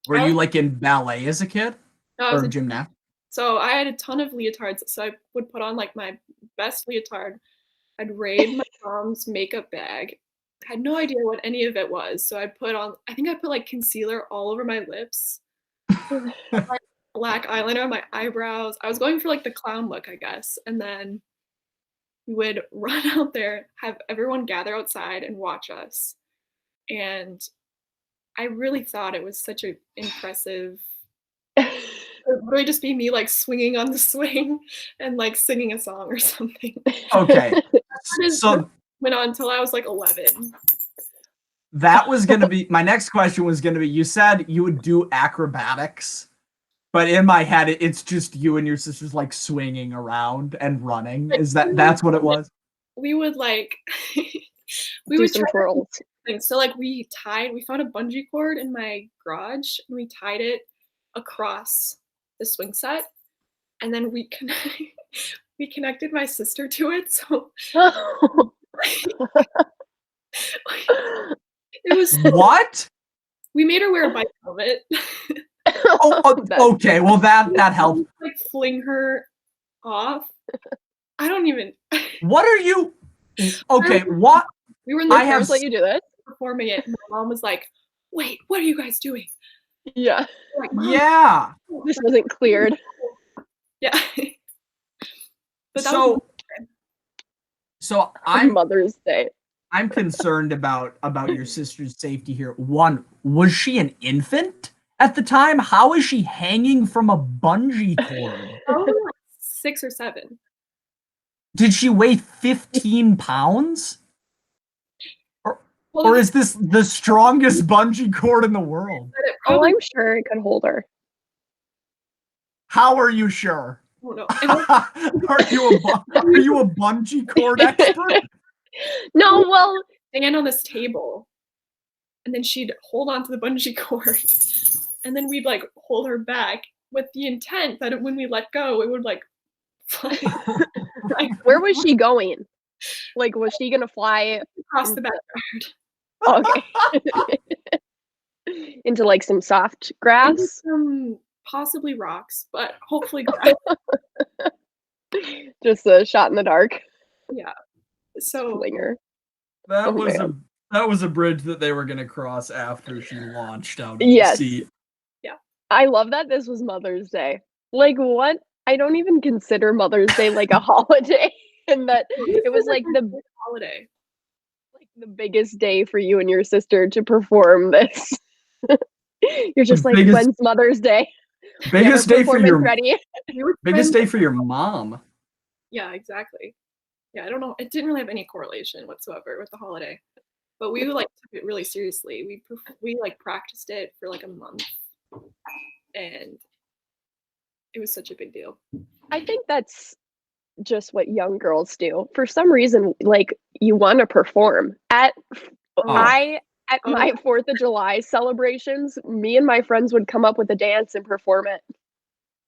were you like in ballet as a kid? No, I was or gymnastics? So I had a ton of leotards. So I would put on like my best leotard. I'd raid my mom's makeup bag. I had no idea what any of it was. So I put like concealer all over my lips, like black eyeliner on my eyebrows. I was going for like the clown look, I guess. And then we would run out there, have everyone gather outside and watch us. And I really thought it was such an impressive. It would really just be me like swinging on the swing and like singing a song or something. Okay. So went on until I was like 11. That was going to be my next question. Was going to be, you said you would do acrobatics, but in my head it's just you and your sisters like swinging around and running. Is that's what it was? We would like we do would some twirls. So like we found a bungee cord in my garage, and we tied it across the swing set, and then we connected my sister to it. So it was what? We made her wear a bike helmet. Okay. Well, that helped. Like fling her off. I don't even. What are you? Okay, what? We were in the I have Parents let you do this? performing it. And my mom was like, "Wait, what are you guys doing?" Yeah. We're like, "Mom, yeah. This wasn't cleared. yeah." But that So I'm Mother's Day. I'm concerned about your sister's safety here. One, was she an infant at the time? How is she hanging from a bungee cord? probably like 6 or 7. Did she weigh 15 pounds? Well, Or is this the strongest bungee cord in the world? it Oh, probably, I'm sure it could hold her. How are you sure? I don't know. It was Are you a bungee cord expert? No, well, stand on this table, and then she'd hold on to the bungee cord, and then we'd like hold her back with the intent that when we let go, it would like fly where was she going? Like, was she gonna fly? across the backyard. Okay. Into like some soft Into grass? some possibly rocks, but hopefully grass. Just a shot in the dark. Yeah. So Slinger. That Oh, was man. that was a bridge that they were gonna cross after she launched out of Yes. the seat. I love that this was Mother's Day. Like, what? I don't even consider Mother's Day like a holiday, and that it was like the holiday. biggest day for you and your sister to perform this. You're just like, Biggest- when's Mother's Day? Biggest We have day our for performance your ready. We were biggest friends- day for your mom. Yeah, exactly. Yeah, I don't know. It didn't really have any correlation whatsoever with the holiday, but we like took it really seriously. We like practiced it for like a month, and it was such a big deal. I think that's just what young girls do. For some reason, like you want to perform. At my 4th of July celebrations, me and my friends would come up with a dance and perform it.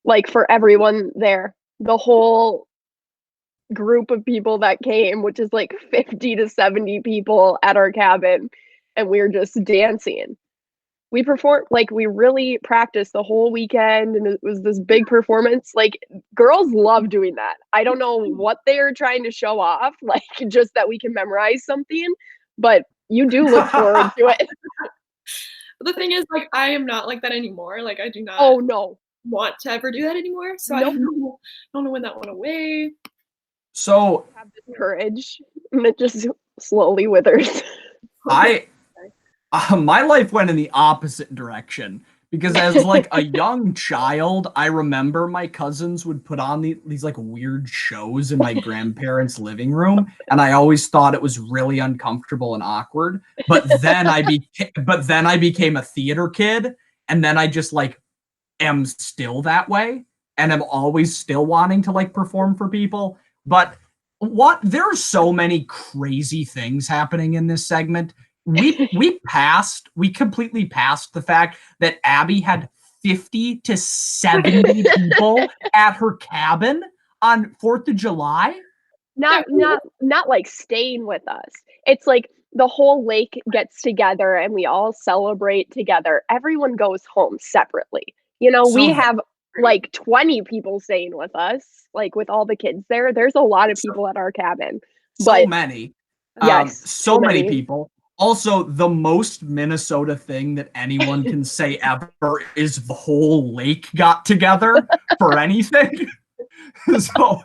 Like for everyone there. The whole group of people that came, which is like 50 to 70 people at our cabin, and we were just dancing. We performed, like we really practiced the whole weekend, and it was this big performance. Like girls love doing that. I don't know what they are trying to show off, like just that we can memorize something, but you do look forward to it. But the thing is, like, I am not like that anymore. Like, I do not Oh no. want to ever do that anymore. So I don't know when that went away. So Have this courage, and it just slowly withers. my life went in the opposite direction because as like a young child, I remember my cousins would put on these like weird shows in my grandparents' living room, and I always thought it was really uncomfortable and awkward. But then I became a theater kid, and then I just like am still that way, and I'm always still wanting to like perform for people. But there are so many crazy things happening in this segment. We completely passed the fact that Abby had 50 to 70 people at her cabin on 4th of July. Not like staying with us. It's like the whole lake gets together and we all celebrate together. Everyone goes home separately. You know, we have like 20 people staying with us, like with all the kids there. There's a lot of people at our cabin. So many. Yes. So many people. Also, the most Minnesota thing that anyone can say ever is the whole lake got together for anything. So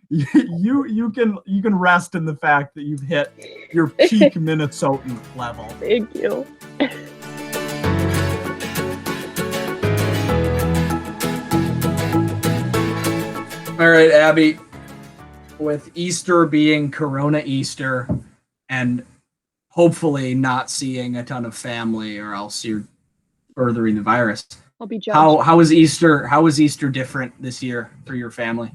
you can rest in the fact that you've hit your peak Minnesotan level. Thank you. All right, Abby, with Easter being Corona Easter and hopefully not seeing a ton of family or else you're furthering the virus. I'll be judged. How was Easter different this year for your family?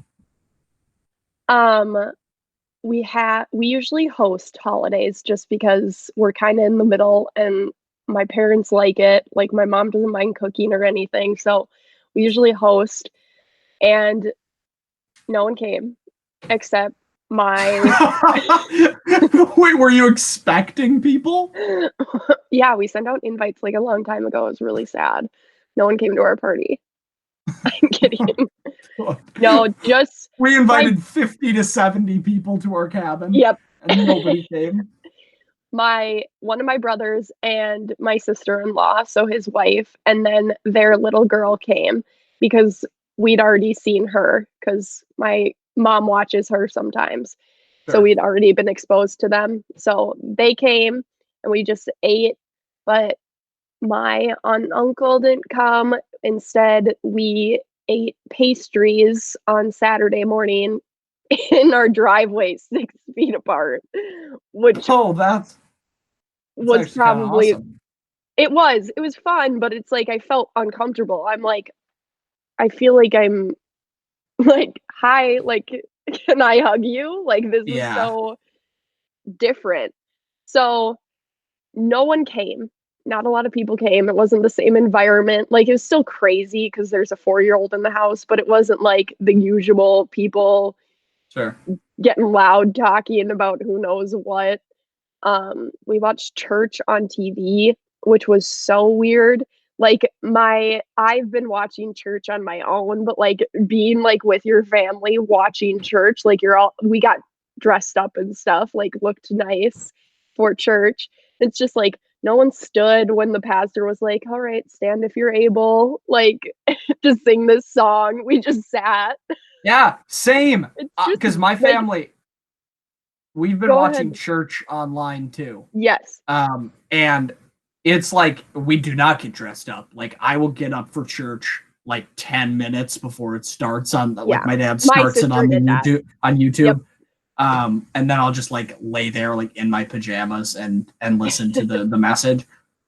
We usually host holidays just because we're kind of in the middle and my parents like it. Like my mom doesn't mind cooking or anything, so we usually host, and no one came except my Wait, were you expecting people? Yeah, we sent out invites like a long time ago. It was really sad. No one came to our party. I'm kidding. No, just we invited 50 to 70 people to our cabin. Yep. And nobody came. One of my brothers and my sister-in-law, so his wife, and then their little girl came because we'd already seen her because my mom watches her sometimes. So Sure. we'd already been exposed to them. So they came and we just ate, but my aunt and uncle didn't come. Instead, we ate pastries on Saturday morning in our driveway 6 feet apart, which Oh, that's was actually kind of probably awesome. it was fun, but it's like I felt uncomfortable. I'm like, I feel like I'm like, "Hi, like, can I hug you?" Like, this is Yeah, so different. So, no one came. Not a lot of people came. It wasn't the same environment. Like, it was still crazy because there's a 4-year-old in the house, but it wasn't like the usual people sure. getting loud talking about who knows what. We watched church on TV, which was so weird. Like I've been watching church on my own, but like being like with your family watching church, like we got dressed up and stuff, like looked nice for church. It's just like no one stood when the pastor was like, "All right, stand if you're able," like to sing this song. We just sat. Yeah, same. It's just Because my like, family, we've been go watching ahead. church online too. Yes. And it's like we do not get dressed up. Like I will get up for church like 10 minutes before it starts on like Yeah. my dad My starts it sister on the did that. Yep. YouTube. And then I'll just like lay there like in my pajamas and listen to the message.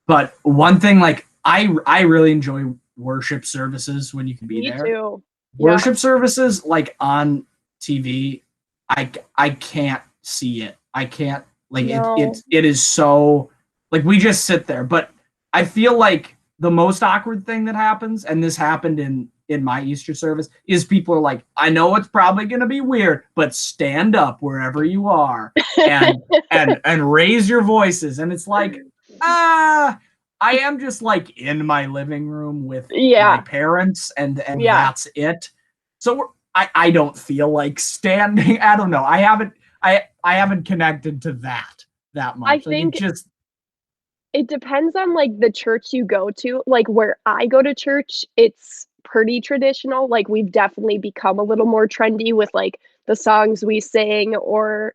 But one thing like I really enjoy worship services when you can be Me there. too. Yeah. Worship services like on TV, I can't see it. I can't like No. it is so like we just sit there. But I feel like the most awkward thing that happens, and this happened in my Easter service, is people are like, I know it's probably gonna be weird, but stand up wherever you are and and raise your voices. And it's like, I am just like in my living room with my Yeah. parents and Yeah. that's it. So I don't feel like standing. I don't know. I haven't connected to that I much. Like it think just it depends on like the church you go to. Like where I go to church, it's pretty traditional. Like we've definitely become a little more trendy with like the songs we sing, or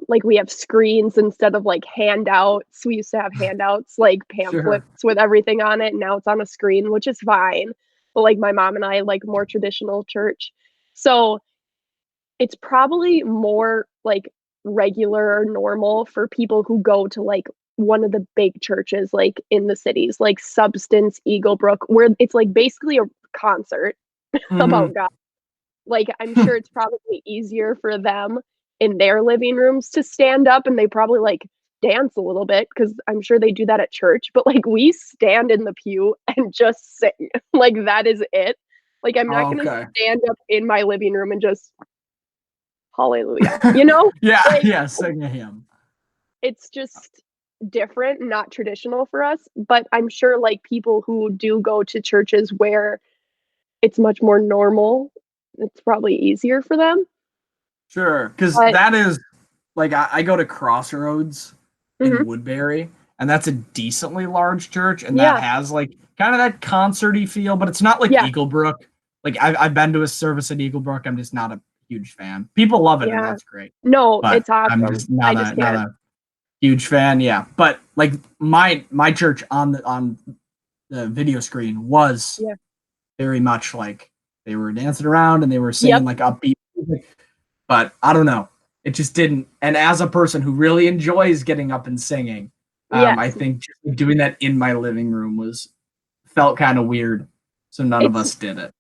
like we have screens instead of like handouts. We used to have handouts, like sure. pamphlets with everything on it, and now it's on a screen, which is fine. But like my mom and I like more traditional church. So it's probably more like regular or normal for people who go to like one of the big churches like in the cities, like Substance, Eaglebrook, where it's like basically a concert Mhm. about God. Like I'm sure it's probably easier for them in their living rooms to stand up, and they probably like dance a little bit because I'm sure they do that at church, but like we stand in the pew and just sing. Like that is it. Like I'm not gonna Okay. stand up in my living room and just hallelujah, you know? Yeah, Like yeah, sing a hymn. it's just different, not traditional for us, but I'm sure like people who do go to churches where it's much more normal, it's probably easier for them. Sure. Because But that is like I go to Crossroads in mhm, Woodbury, and that's a decently large church, and that yeah, has like kind of that concerty feel, but it's not like yeah, Eaglebrook. Like I've been to a service at Eaglebrook. I'm just not a huge fan. People love it, and yeah. that's great. No, But it's I'm awesome. just I not just not can't. a huge fan. Yeah. But like my church on the video screen was Yeah. very much like they were dancing around and they were singing Yep. like upbeat music. But I don't know. It just didn't. And as a person who really enjoys getting up and singing, I Yes. think just doing that in my living room was felt kind of weird. So none of It's us did it.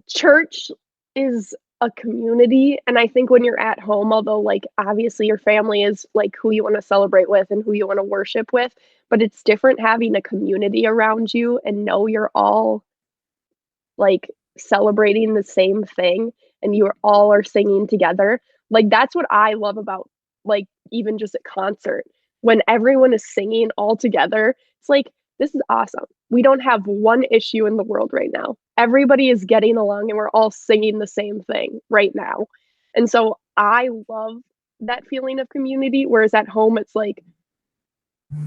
church is a community, and I think when you're at home, although like obviously your family is like who you want to celebrate with and who you want to worship with, but it's different having a community around you and know you're all like celebrating the same thing and you all are singing together. Like that's what I love about like even just a concert. When everyone is singing all together, it's like this is awesome. We don't have one issue in the world right now. Everybody is getting along and we're all singing the same thing right now. And so I love that feeling of community, whereas at home it's like,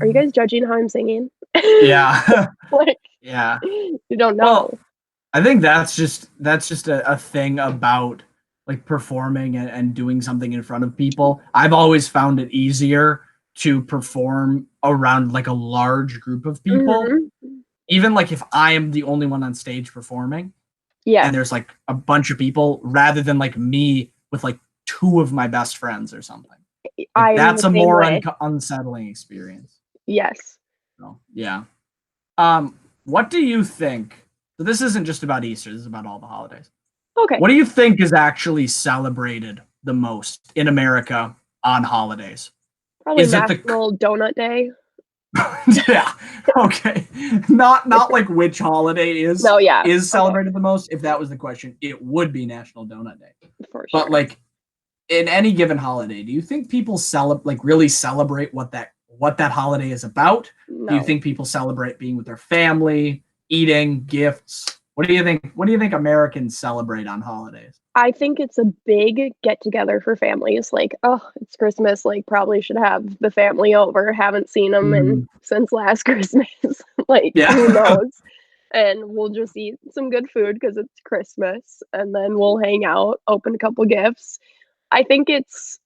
are you guys judging how I'm singing? Yeah. Like, Yeah. you don't know. Well, I think that's just a thing about like performing and doing something in front of people. I've always found it easier to perform around like a large group of people. Even like if I am the only one on stage performing Yeah. and there's like a bunch of people, rather than like me with like two of my best friends or something. Like, that's a more unsettling experience. Yes. So, yeah. What do you think? So this isn't just about Easter, this is about all the holidays. Okay. What do you think is actually celebrated the most in America on holidays? Probably Is it National Donut Day. Yeah. Okay. Not like which holiday is celebrated the most. If that was the question, it would be National Donut Day. For sure. But like in any given holiday, do you think people really celebrate what that holiday is about? No. Do you think people celebrate being with their family, eating, gifts? What do you think? What do you think Americans celebrate on holidays? I think it's a big get together for families. Like, oh, it's Christmas. Like, probably should have the family over. Haven't seen them since last Christmas. Like, who knows? And we'll just eat some good food because it's Christmas, and then we'll hang out, open a couple gifts. I think it's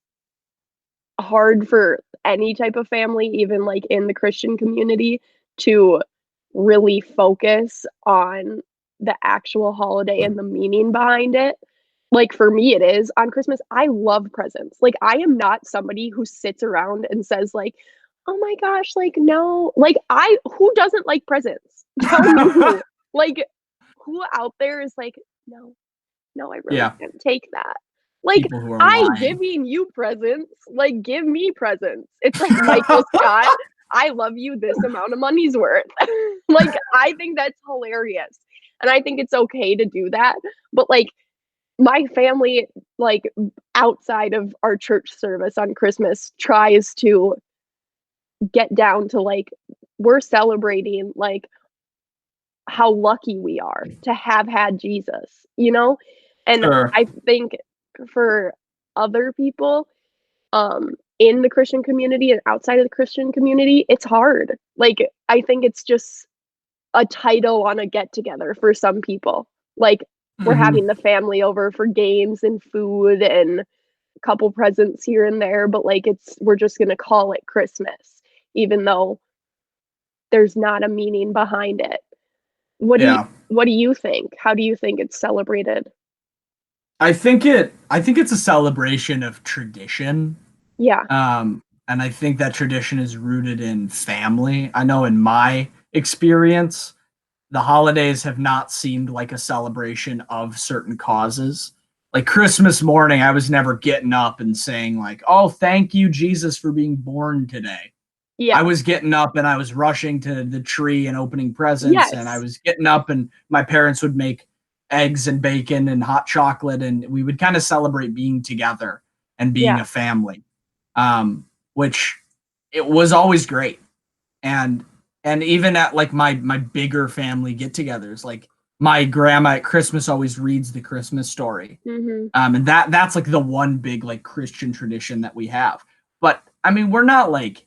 hard for any type of family, even like in the Christian community, to really focus on the actual holiday and the meaning behind it. Like for me, it is on Christmas. I love presents. Like I am not somebody who sits around and says like, "Oh my gosh, like no." Like who doesn't like presents? Tell me who. Like who out there is like, "No, I really can't take that." Like I'm giving you presents. Like give me presents. It's like Michael Scott, I love you this amount of money's worth. Like I think that's hilarious. And I think it's okay to do that. But like my family, like outside of our church service on Christmas, tries to get down to like we're celebrating like how lucky we are to have had Jesus, you know? And I think for other people in the Christian community and outside of the Christian community, it's hard. Like I think it's just a title on a get together for some people. Like we're having the family over for games and food and a couple presents here and there, but like we're just going to call it Christmas even though there's not a meaning behind it. What do you think? How do you think it's celebrated? I think it's a celebration of tradition. Yeah. And I think that tradition is rooted in family. I know in my experience, the holidays have not seemed like a celebration of certain causes. Like Christmas morning, I was never getting up and saying like, "Oh, thank you, Jesus, for being born today." Yeah. I was getting up and I was rushing to the tree and opening presents, and I was getting up and my parents would make eggs and bacon and hot chocolate, and we would kind of celebrate being together and being a family, which it was always great. And even at like my bigger family get-togethers, like my grandma at Christmas always reads the Christmas story, and that's like the one big like Christian tradition that we have. But I mean, we're not like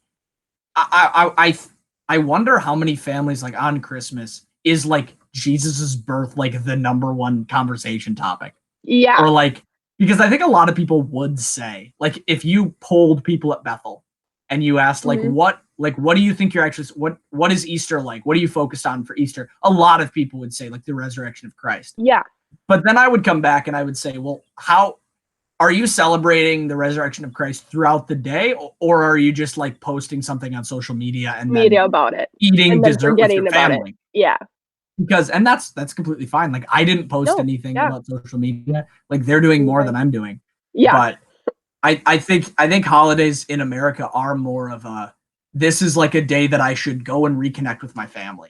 I wonder how many families like on Christmas is like Jesus's birth like the number one conversation topic. Yeah. Or like, because I think a lot of people would say, like, if you polled people at Bethel and you asked like what do you think you're actually what is Easter like? What are you focused on for Easter? A lot of people would say like the resurrection of Christ. Yeah. But then I would come back and I would say, well, how are you celebrating the resurrection of Christ throughout the day, or are you just like posting something on social media and about it, eating and then dessert with your family? Yeah. Because that's completely fine. Like I didn't post anything about social media. Like they're doing more than I'm doing. Yeah. But I think holidays in America are more of a, this is like a day that I should go and reconnect with my family.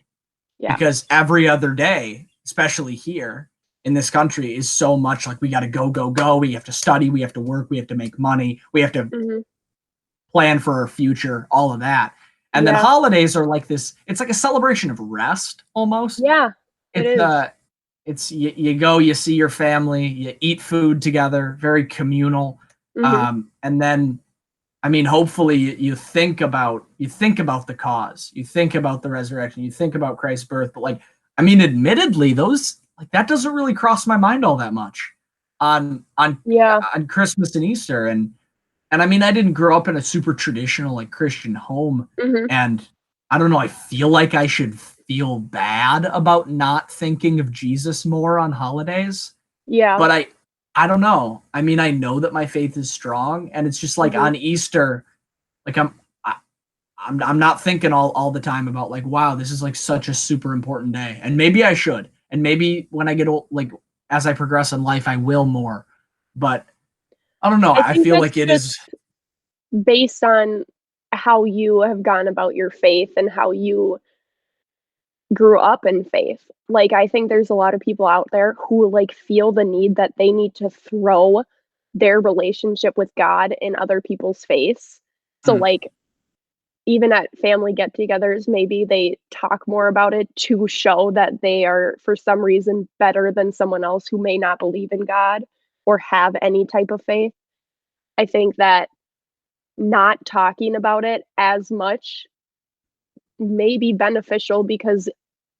Yeah. Because every other day, especially here in this country, is so much like we got to go. We have to study. We have to work. We have to make money. We have to plan for our future, all of that. And then holidays are like this, it's like a celebration of rest almost. Yeah. It's you go, you see your family, you eat food together, very communal. And then, I mean, hopefully you think about the cause, you think about the resurrection, you think about Christ's birth. But like, I mean, admittedly, that doesn't really cross my mind all that much on Christmas and Easter. And I mean, I didn't grow up in a super traditional like Christian home, and I don't know, I feel like I should feel bad about not thinking of Jesus more on holidays. Yeah. But I don't know. I mean, I know that my faith is strong, and it's just like on Easter, like I'm not thinking all the time about like, wow, this is like such a super important day. And maybe I should. And maybe when I get old, like as I progress in life, I will more. But I don't know. I feel like it is based on how you have gone about your faith and how you grew up in faith. Like, I think there's a lot of people out there who like feel the need that they need to throw their relationship with God in other people's face. So like, even at family get-togethers, maybe they talk more about it to show that they are, for some reason, better than someone else who may not believe in God or have any type of faith. I think that not talking about it as much may be beneficial because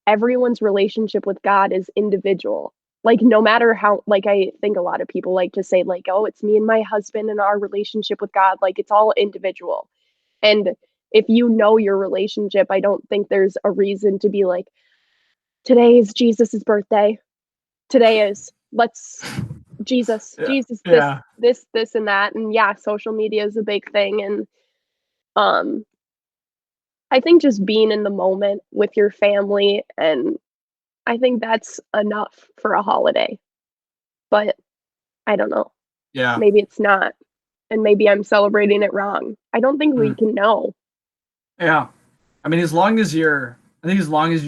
everyone's relationship with God is individual. Like, no matter how, like, I think a lot of people like to say, like, oh, it's me and my husband and our relationship with God. Like, it's all individual. And if you know your relationship, I don't think there's a reason to be like, today is Jesus's birthday. Today is Jesus, this and that. And yeah, social media is a big thing. And I think just being in the moment with your family, and I think that's enough for a holiday. But I don't know. Yeah. Maybe it's not. And maybe I'm celebrating it wrong. I don't think we can know. Yeah. I mean, as long as you're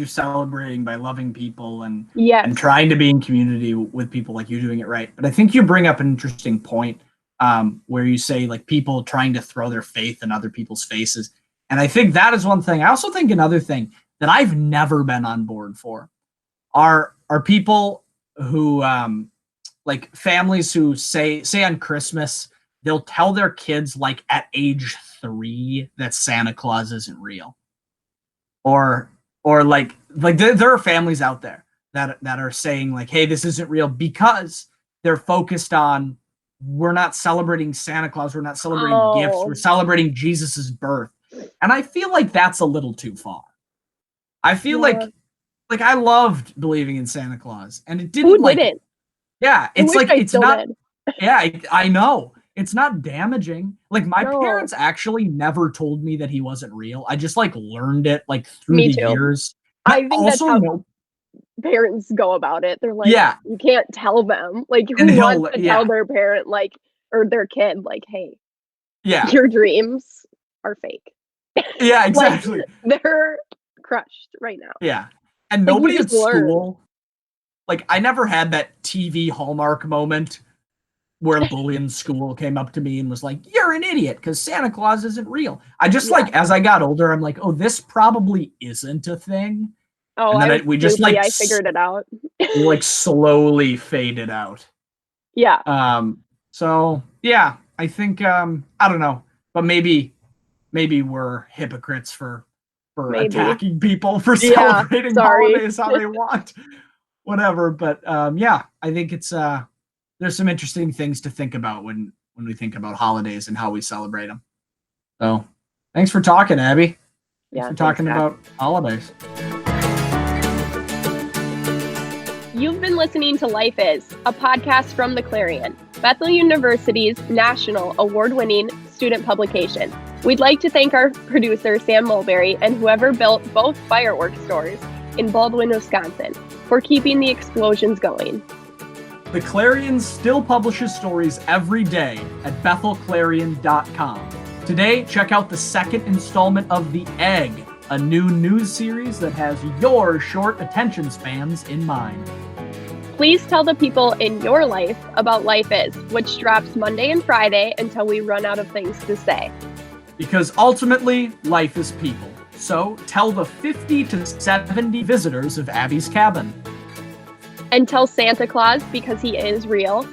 celebrating by loving people and trying to be in community with people, like you're doing it right. But I think you bring up an interesting point where you say like people trying to throw their faith in other people's faces. And I think that is one thing. I also think another thing that I've never been on board for are people who like families who say on Christmas, they'll tell their kids like at age 3 that Santa Claus isn't real. Or like there are families out there that are saying like, hey, this isn't real, because they're focused on, we're not celebrating Santa Claus, we're not celebrating gifts, we're celebrating Jesus's birth. And I feel like that's a little too far. I feel like I loved believing in Santa Claus, and it didn't. Who didn't? Yeah, it's like it's not. Yeah, I know. It's not damaging. Like my parents actually never told me that he wasn't real. I just like learned it like through the years. I think also, that's how parents go about it. They're like, you can't tell them. Like, who wants to tell their parent, like, or their kid, like, hey, your dreams are fake. Yeah, exactly. Like, they're crushed right now. Yeah, and like, nobody at school. Like, I never had that TV Hallmark moment where a bully in school came up to me and was like, you're an idiot because Santa Claus isn't real. I just like, as I got older, I'm like, oh, this probably isn't a thing. Oh, and then we just like, I figured it out. We like slowly faded out. Yeah. So yeah, I think, I don't know, but maybe we're hypocrites for attacking people for celebrating holidays how they want, whatever. But yeah, I think it's, there's some interesting things to think about when we think about holidays and how we celebrate them. So thanks for talking, Abby. Thanks for talking about holidays. You've been listening to Life Is, a podcast from the Clarion, Bethel University's national award-winning student publication. We'd like to thank our producer, Sam Mulberry, and whoever built both fireworks stores in Baldwin, Wisconsin, for keeping the explosions going. The Clarion still publishes stories every day at BethelClarion.com. Today, check out the second installment of The Egg, a new news series that has your short attention spans in mind. Please tell the people in your life about Life Is, which drops Monday and Friday until we run out of things to say. Because ultimately, life is people. So tell the 50 to 70 visitors of Abby's cabin. And tell Santa Claus because he is real.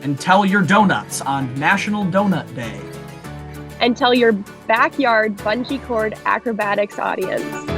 And tell your donuts on National Donut Day. And tell your backyard bungee cord acrobatics audience.